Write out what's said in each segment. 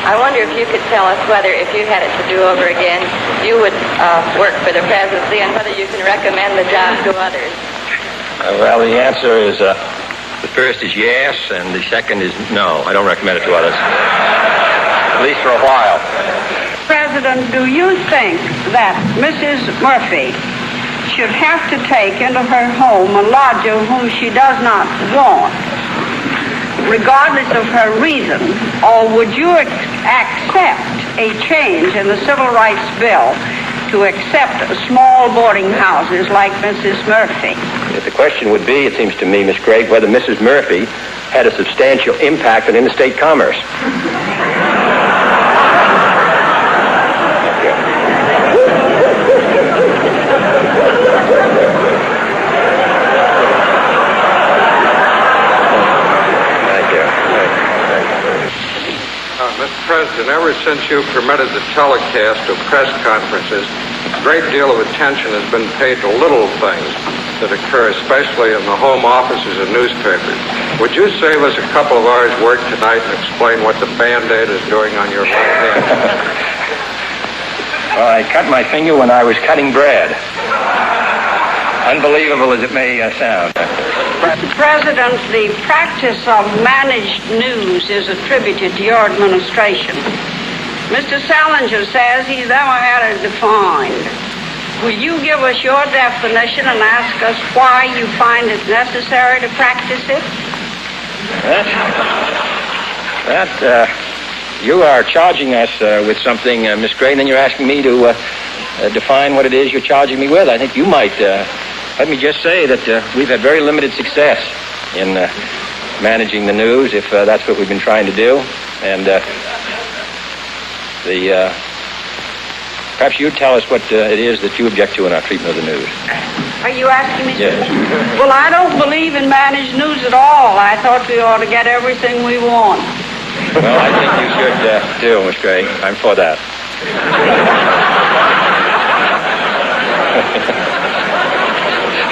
I wonder if you could tell us whether, if you had it to do over again, you would work for the presidency, and whether you can recommend the job to others. Well, the answer is, the first is yes, and the second is no. I don't recommend it to others. At least for a while. President, do you think that Mrs. Murphy should have to take into her home a lodger whom she does not want, regardless of her reason, or would you accept a change in the Civil Rights Bill to accept small boarding houses like Mrs. Murphy? The question would be, it seems to me, Miss Gregg, whether Mrs. Murphy had a substantial impact on interstate commerce. Mr. President, ever since you permitted the telecast of press conferences, a great deal of attention has been paid to little things that occur, especially in the home offices of newspapers. Would you save us a couple of hours' work tonight and explain what the Band-Aid is doing on your right hand? Well, I cut my finger when I was cutting bread. Unbelievable as it may sound. Mr. President, the practice of managed news is attributed to your administration. Mr. Salinger says he's never had it defined. Will you give us your definition and ask us why you find it necessary to practice it? You are charging us with something, Miss Gray, and then you're asking me to define what it is you're charging me with. I think you might... Let me just say that we've had very limited success in managing the news, if that's what we've been trying to do. And perhaps you'd tell us what it is that you object to in our treatment of the news. Are you asking me? Yes. Well, I don't believe in managed news at all. I thought we ought to get everything we want. Well, I think you should too, Miss Gray. I'm for that.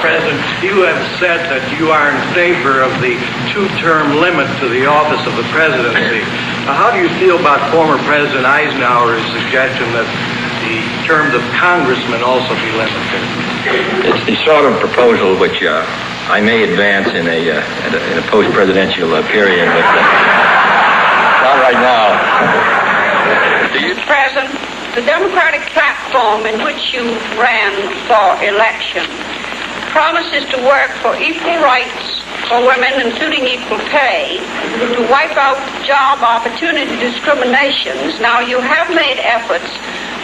President, you have said that you are in favor of the two-term limit to the office of the presidency. How do you feel about former President Eisenhower's suggestion that the terms of congressmen also be limited? It's the sort of proposal which I may advance in a post-presidential period, but not right now. Mr. President, the Democratic platform in which you ran for election promises to work for equal rights for women, including equal pay, to wipe out job opportunity discriminations. Now, you have made efforts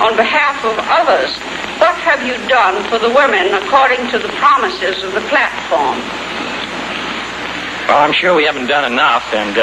on behalf of others. What have you done for the women according to the promises of the platform? Well, I'm sure we haven't done enough, and